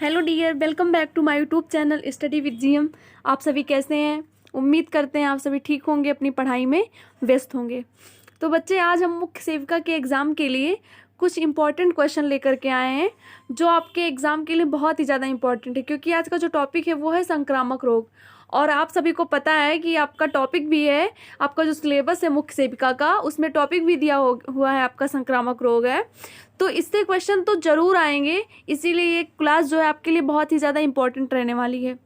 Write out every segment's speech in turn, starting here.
Hello dear, welcome back to my YouTube channel study with GM. आप सभी कैसे हैं? उम्मीद करते हैं आप सभी ठीक होंगे, अपनी पढ़ाई में व्यस्त होंगे। तो बच्चे, आज हम मुख्य सेविका के एग्ज़ाम के लिए कुछ इंपॉर्टेंट क्वेश्चन लेकर के आए हैं जो आपके एग्ज़ाम के लिए बहुत ही ज़्यादा इंपॉर्टेंट है, क्योंकि आज का जो टॉपिक है वो है संक्रामक रोग। और आप सभी को पता है कि आपका टॉपिक भी है, आपका जो सिलेबस है मुख्य सेविका का, उसमें टॉपिक भी दिया हुआ है, आपका संक्रामक रोग है। तो इससे क्वेश्चन तो ज़रूर आएंगे, इसीलिए ये क्लास जो है आपके लिए बहुत ही ज़्यादा इंपॉर्टेंट रहने वाली है।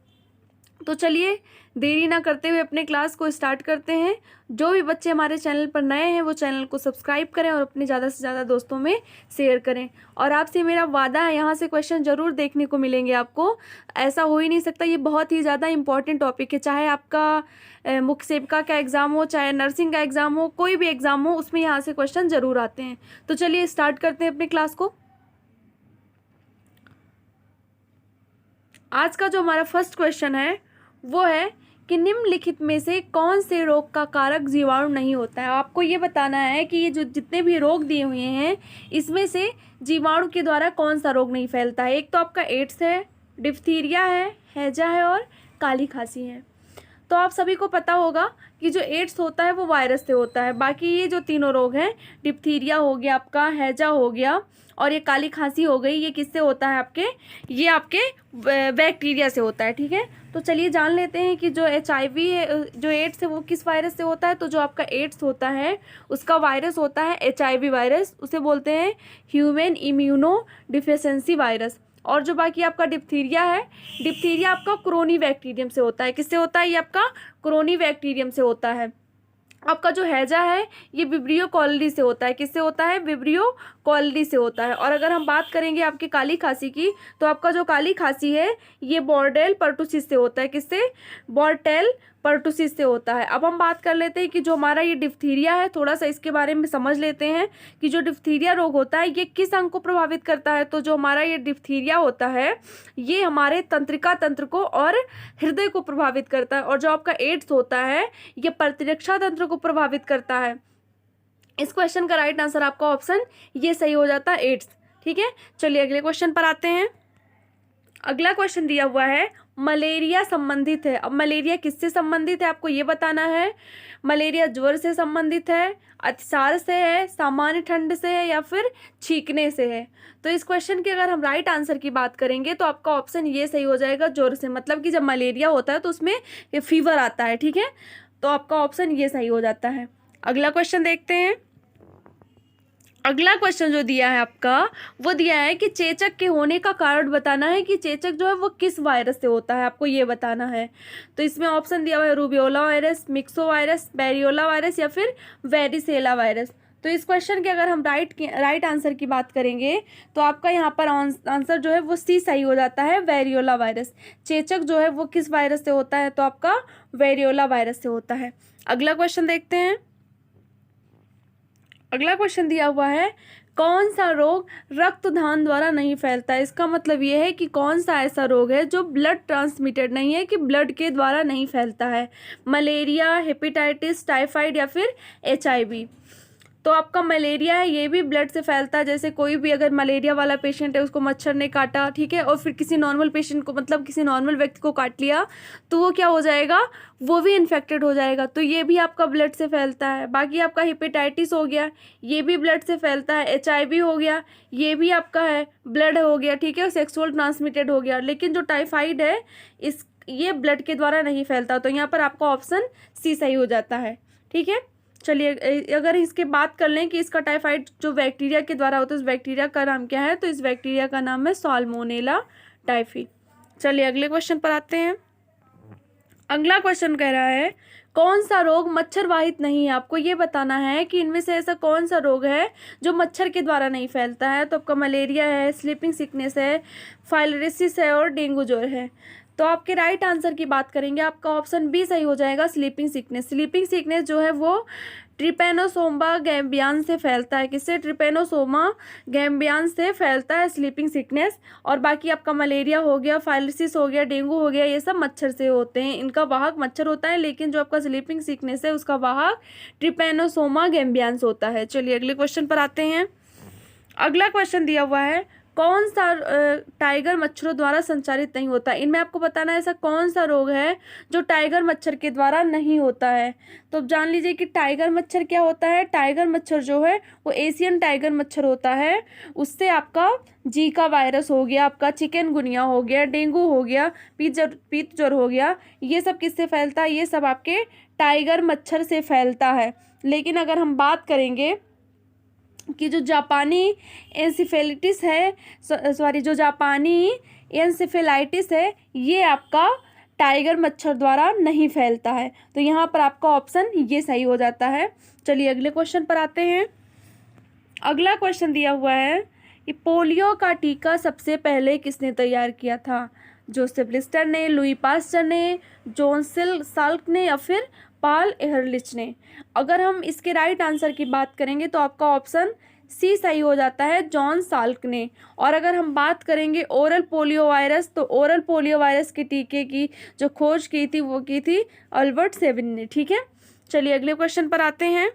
तो चलिए देरी ना करते हुए अपने क्लास को स्टार्ट करते हैं। जो भी बच्चे हमारे चैनल पर नए हैं वो चैनल को सब्सक्राइब करें और अपने ज़्यादा से ज़्यादा दोस्तों में शेयर करें। और आपसे मेरा वादा है, यहाँ से क्वेश्चन ज़रूर देखने को मिलेंगे आपको, ऐसा हो ही नहीं सकता। ये बहुत ही ज़्यादा इंपॉर्टेंट टॉपिक है, चाहे आपका मुख्य सेविका का एग्ज़ाम हो, चाहे नर्सिंग का एग्ज़ाम हो, कोई भी एग्ज़ाम हो, उसमें यहाँ से क्वेश्चन ज़रूर आते हैं। तो चलिए स्टार्ट करते हैं अपने क्लास को। आज का जो हमारा फर्स्ट क्वेश्चन है वो है कि निम्नलिखित में से कौन से रोग का कारक जीवाणु नहीं होता है। आपको ये बताना है कि ये जो जितने भी रोग दिए हुए हैं इसमें से जीवाणु के द्वारा कौन सा रोग नहीं फैलता है। एक तो आपका एड्स है, डिप्थीरिया है, हैजा है और काली खांसी है। तो आप सभी को पता होगा कि जो एड्स होता है वो वायरस से होता है। बाकी ये जो तीनों रोग हैं, डिप्थीरिया हो गया, आपका हैजा हो गया और ये काली खांसी हो गई, ये किससे होता है ये आपके बैक्टीरिया से होता है। ठीक है, तो चलिए जान लेते हैं कि जो HIV है, जो एड्स है, वो किस वायरस से होता है। तो जो आपका एड्स होता है उसका वायरस होता है HIV वायरस, उसे बोलते हैं ह्यूमन इम्यूनो डिफिशिएंसी वायरस। और जो बाकी आपका डिप्थीरिया है, डिप्थीरिया आपका क्रोनी बैक्टीरियम से होता है। किससे होता है? ये आपका क्रोनी बैक्टीरियम से होता है। आपका जो हैजा है ये विब्रियो कॉलरी से होता है। किससे होता है? विब्रियो कॉलरी से होता है। और अगर हम बात करेंगे आपकी काली खांसी की, तो आपका जो काली खांसी है ये बॉर्डेल पर्टुसिस से होता है। किससे? बॉर्डेल पर्टुसिस से होता है। अब हम बात कर लेते हैं कि जो हमारा ये डिप्थीरिया है, थोड़ा सा इसके बारे में समझ लेते हैं कि जो डिप्थीरिया रोग होता है ये किस अंग को प्रभावित करता है। तो जो हमारा ये डिप्थीरिया होता है ये हमारे तंत्रिका तंत्र को और हृदय को प्रभावित करता है। और जो आपका एड्स होता है ये प्रतिरक्षा तंत्र को प्रभावित करता है। इस क्वेश्चन का राइट आंसर आपका ऑप्शन ये सही हो जाता है, एड्स। ठीक है, चलिए अगले क्वेश्चन पर आते हैं। अगला क्वेश्चन दिया हुआ है मलेरिया संबंधित है। अब मलेरिया किससे संबंधित है आपको ये बताना है। मलेरिया ज्वर से संबंधित है, अतिसार से है, सामान्य ठंड से है या फिर छींकने से है। तो इस क्वेश्चन के अगर हम राइट आंसर की बात करेंगे तो आपका ऑप्शन ये सही हो जाएगा, ज्वर से। मतलब कि जब मलेरिया होता है तो उसमें फीवर आता है। ठीक है, तो आपका ऑप्शन ये सही हो जाता है। अगला क्वेश्चन देखते हैं। अगला क्वेश्चन जो दिया है आपका वो दिया है कि चेचक के होने का कारण बताना है कि चेचक जो है वो किस वायरस से होता है, आपको ये बताना है। तो इसमें ऑप्शन दिया हुआ है rubeola virus, myxo virus, variola virus या फिर वेरिसेला वायरस। तो इस क्वेश्चन के अगर हम राइट आंसर की बात करेंगे तो आपका यहाँ पर आंसर जो है वो सी सही हो जाता है, वेरियोला वायरस। चेचक जो है वो किस वायरस से होता है? तो आपका वेरियोला वायरस से होता है। अगला क्वेश्चन देखते हैं। अगला क्वेश्चन दिया हुआ है कौन सा रोग रक्तदान द्वारा नहीं फैलता है। इसका मतलब ये है कि कौन सा ऐसा रोग है जो ब्लड ट्रांसमिटेड नहीं है, कि ब्लड के द्वारा नहीं फैलता है। मलेरिया, हेपेटाइटिस, टाइफाइड या फिर HIV। तो आपका मलेरिया है ये भी ब्लड से फैलता है। जैसे कोई भी अगर मलेरिया वाला पेशेंट है, उसको मच्छर ने काटा, ठीक है, और फिर किसी नॉर्मल पेशेंट को, मतलब किसी नॉर्मल व्यक्ति को काट लिया, तो वो क्या हो जाएगा? वो भी इन्फेक्टेड हो जाएगा। तो ये भी आपका ब्लड से फैलता है। बाकी आपका हेपेटाइटिस हो गया, ये भी ब्लड से फैलता है। HIV हो गया, ये भी आपका है ब्लड हो गया, ठीक है, सेक्सुअल ट्रांसमिटेड हो गया। लेकिन जो टाइफाइड है ये ब्लड के द्वारा नहीं फैलता। तो यहाँ पर आपका ऑप्शन सी सही हो जाता है। ठीक है, चलिए अगर इसके बात कर लें कि इसका टाइफाइड जो बैक्टीरिया के द्वारा होता है, उस बैक्टीरिया का नाम क्या है? तो इस बैक्टीरिया का नाम है साल्मोनेला टाइफी। चलिए अगले क्वेश्चन पर आते हैं। अगला क्वेश्चन कह रहा है कौन सा रोग मच्छर वाहित नहीं है। आपको ये बताना है कि इनमें से ऐसा कौन सा रोग है जो मच्छर के द्वारा नहीं फैलता है। तो आपका मलेरिया है, स्लीपिंग सिकनेस है, फाइलेरिसिस है और डेंगू ज्वर है। तो आपके राइट आंसर की बात करेंगे, आपका ऑप्शन बी सही हो जाएगा, स्लीपिंग सिकनेस। स्लीपिंग सिकनेस जो है वो ट्रिपेनोसोमा गैम्बियान से फैलता है। किससे? ट्रिपेनोसोमा गैम्बियान से फैलता है स्लीपिंग सिकनेस। और बाकी आपका मलेरिया हो गया, फाइलेरिसिस हो गया, डेंगू हो गया, ये सब मच्छर से होते हैं। इनका वाहक मच्छर होता है, लेकिन जो आपका स्लीपिंग सिकनेस है उसका वाहक ट्रिपेनोसोमा गैम्बियान्स होता है। चलिए अगले क्वेश्चन पर आते हैं। अगला क्वेश्चन दिया हुआ है कौन सा टाइगर मच्छरों द्वारा संचारित नहीं होता। इनमें आपको बताना है ऐसा कौन सा रोग है जो टाइगर मच्छर के द्वारा नहीं होता है। तो अब जान लीजिए कि टाइगर मच्छर क्या होता है। टाइगर मच्छर जो है वो एशियन टाइगर मच्छर होता है। उससे आपका जीका वायरस हो गया, आपका चिकनगुनिया हो गया, डेंगू हो गया, पीत ज्वर हो गया, ये सब किससे फैलता है, ये सब आपके टाइगर मच्छर से फैलता है। लेकिन अगर हम बात करेंगे कि जो जापानी एंसेफेलाइटिस है, जो जापानी एंसेफेलाइटिस है, ये आपका टाइगर मच्छर द्वारा नहीं फैलता है। तो यहाँ पर आपका ऑप्शन ये सही हो जाता है। चलिए अगले क्वेश्चन पर आते हैं। अगला क्वेश्चन दिया हुआ है कि पोलियो का टीका सबसे पहले किसने तैयार किया था। जोसेफ लिस्टर ने, लुई पास्चर ने, जॉन साल्क ने या फिर पॉल एहरलिच ने। अगर हम इसके राइट आंसर की बात करेंगे तो आपका ऑप्शन सी सही हो जाता है, जॉन साल्क ने। और अगर हम बात करेंगे ओरल पोलियो वायरस, तो ओरल पोलियो वायरस के टीके की जो खोज की थी वो की थी अल्बर्ट सेविन ने। ठीक है, चलिए अगले क्वेश्चन पर आते हैं।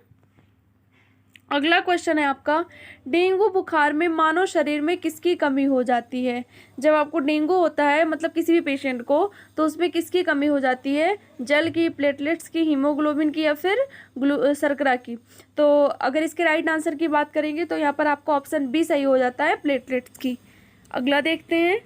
अगला क्वेश्चन है आपका, डेंगू बुखार में मानव शरीर में किसकी कमी हो जाती है। जब आपको डेंगू होता है मतलब किसी भी पेशेंट को, तो उसमें किसकी कमी हो जाती है, जल की, प्लेटलेट्स की, हीमोग्लोबिन की या फिर शर्करा की। तो अगर इसके राइट आंसर की बात करेंगे तो यहाँ पर आपका ऑप्शन बी सही हो जाता है, प्लेटलेट्स की। अगला देखते हैं।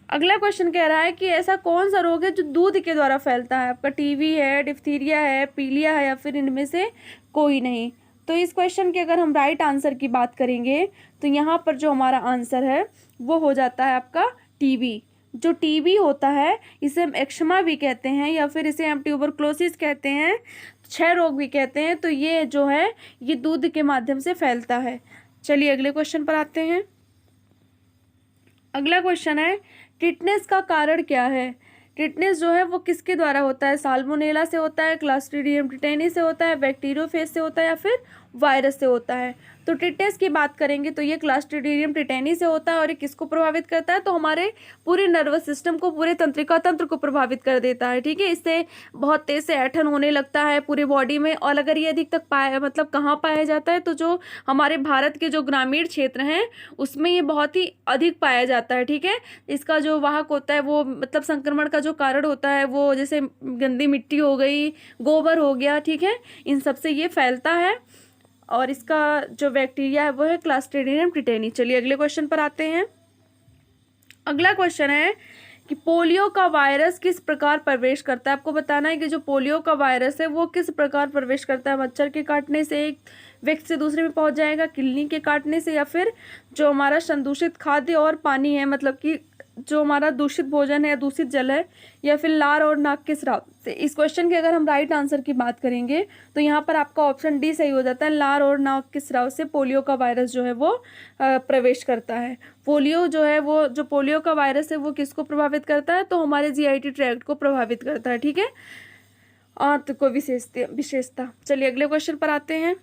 अगला क्वेश्चन कह रहा है कि ऐसा कौन सा रोग है जो दूध के द्वारा फैलता है। आपका टीबी है, डिप्थीरिया है, पीलिया है या फिर इनमें से कोई नहीं। तो इस क्वेश्चन के अगर हम राइट आंसर की बात करेंगे तो यहाँ पर जो हमारा आंसर है वो हो जाता है आपका टीबी। जो टीबी होता है इसे हम एक्जिमा भी कहते हैं या फिर इसे हम ट्यूबरक्लोसिस कहते हैं, क्षय रोग भी कहते हैं। तो ये जो है ये दूध के माध्यम से फैलता है। चलिए अगले क्वेश्चन पर आते हैं। अगला क्वेश्चन है, टिटनेस का कारण क्या है। टिटनेस जो है वो किसके द्वारा होता है, साल्मोनेला से होता है, क्लस्ट्रीडियम टिटेनी से होता है, बैक्टीरियोफेज से होता है या फिर वायरस से होता है। तो टिटनेस की बात करेंगे तो ये क्लस्ट्रीडियम टिटेनी से होता है। और ये किसको प्रभावित करता है, तो हमारे पूरे नर्वस सिस्टम को, पूरे तंत्रिका तंत्र को प्रभावित कर देता है। ठीक है, इससे बहुत तेज से ऐठन होने लगता है पूरे बॉडी में। और अगर ये अधिक तक कहाँ पाया जाता है, तो जो हमारे भारत के जो ग्रामीण क्षेत्र हैं उसमें ये बहुत ही अधिक पाया जाता है। ठीक है, इसका जो वाहक होता है वो मतलब संक्रमण का जो कारण होता है वो जैसे गंदी मिट्टी हो गई, गोबर हो गया, ठीक है, इन सब से ये फैलता है। और इसका जो बैक्टीरिया है वो है क्लस्ट्रीडियम टिटेनी। चलिए अगले क्वेश्चन पर आते हैं। अगला क्वेश्चन है कि पोलियो का वायरस किस प्रकार प्रवेश करता है। आपको बताना है कि जो पोलियो का वायरस है वो किस प्रकार प्रवेश करता है। मच्छर के काटने से एक व्यक्ति से दूसरे में पहुंच जाएगा, किलनी के काटने से, या फिर जो हमारा संदूषित खाद्य और पानी है, मतलब कि जो हमारा दूषित भोजन है, दूषित जल है, या फिर लार और नाक के स्राव से। इस क्वेश्चन के अगर हम राइट आंसर की बात करेंगे तो यहाँ पर आपका ऑप्शन डी सही हो जाता है, लार और नाक के स्राव से पोलियो का वायरस जो है वो प्रवेश करता है। पोलियो जो है वो, जो पोलियो का वायरस है वो किसको प्रभावित करता है, तो हमारे जीआईटी ट्रैक्ट को प्रभावित करता है। ठीक है, तो कोई विशेषता। चलिए अगले क्वेश्चन पर आते हैं।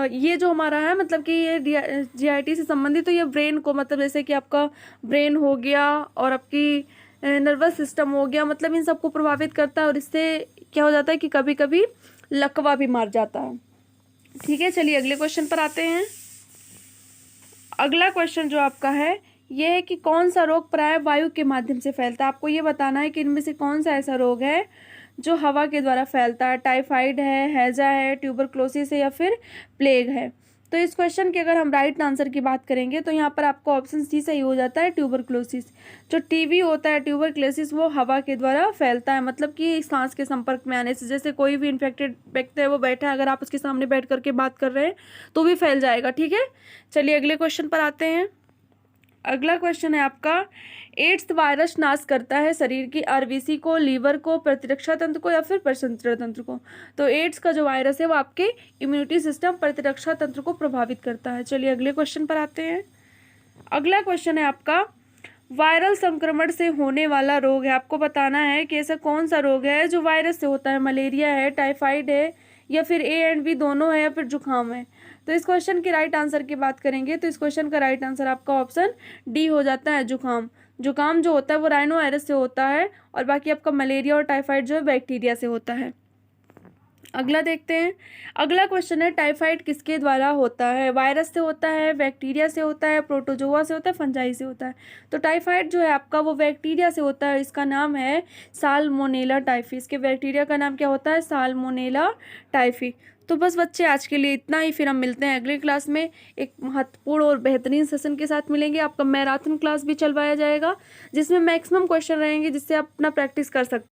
ये जो हमारा है मतलब कि ये जीआईटी से संबंधित, तो ये ब्रेन को, मतलब जैसे कि आपका ब्रेन हो गया और आपकी नर्वस सिस्टम हो गया, मतलब इन सबको प्रभावित करता है। और इससे क्या हो जाता है कि कभी कभी लकवा भी मार जाता है। ठीक है, चलिए अगले क्वेश्चन पर आते हैं। अगला क्वेश्चन जो आपका है ये है कि कौन सा रोग प्राय वायु के माध्यम से फैलता है। आपको ये बताना है कि इनमें से कौन सा ऐसा रोग है जो हवा के द्वारा फैलता है। टाइफाइड है, हैजा है, ट्यूबरक्लोसिस है या फिर प्लेग है। तो इस क्वेश्चन के अगर हम राइट आंसर की बात करेंगे तो यहाँ पर आपको ऑप्शन सी सही हो जाता है, ट्यूबरक्लोसिस। जो टीबी होता है, ट्यूबरक्लोसिस, वो हवा के द्वारा फैलता है, मतलब कि सांस के संपर्क में आने से। जैसे कोई भी इन्फेक्टेड व्यक्ति है वो बैठा है, अगर आप उसके सामने बैठ करके बात कर रहे हैं तो भी फैल जाएगा। ठीक है, चलिए अगले क्वेश्चन पर आते हैं। अगला क्वेश्चन है आपका, एड्स वायरस नाश करता है शरीर की आरबीसी को, लीवर को, प्रतिरक्षा तंत्र को या फिर पाचन तंत्र को। तो एड्स का जो वायरस है वो आपके इम्यूनिटी सिस्टम, प्रतिरक्षा तंत्र को प्रभावित करता है। चलिए अगले क्वेश्चन पर आते हैं। अगला क्वेश्चन है आपका, वायरल संक्रमण से होने वाला रोग है। आपको बताना है कि ऐसा कौन सा रोग है जो वायरस से होता है। मलेरिया है, टाइफाइड है या फिर ए एंड बी दोनों है या फिर जुकाम है। तो इस क्वेश्चन के राइट आंसर की बात करेंगे तो इस क्वेश्चन का राइट आंसर आपका ऑप्शन डी हो जाता है, जुकाम। जुकाम जो होता है वो राइनो वायरस से होता है और बाकी आपका मलेरिया और टाइफाइड जो है बैक्टीरिया से होता है। अगला देखते हैं। अगला क्वेश्चन है, टाइफाइड किसके द्वारा होता है? वायरस से होता है, बैक्टीरिया से होता है, प्रोटोजोआ से होता है, फंजाई से होता है? तो टाइफाइड जो है आपका वो बैक्टीरिया से होता है। इसका नाम है साल्मोनेला टाइफी। इसके बैक्टीरिया का नाम क्या होता है? Salmonella typhi. तो बस बच्चे आज के लिए इतना ही। फिर हम मिलते हैं अगली क्लास में एक महत्वपूर्ण और बेहतरीन सेशन के साथ मिलेंगे। आपका मैराथन क्लास भी चलवाया जाएगा जिसमें मैक्सिमम क्वेश्चन रहेंगे जिससे आप अपना प्रैक्टिस कर सकते हैं।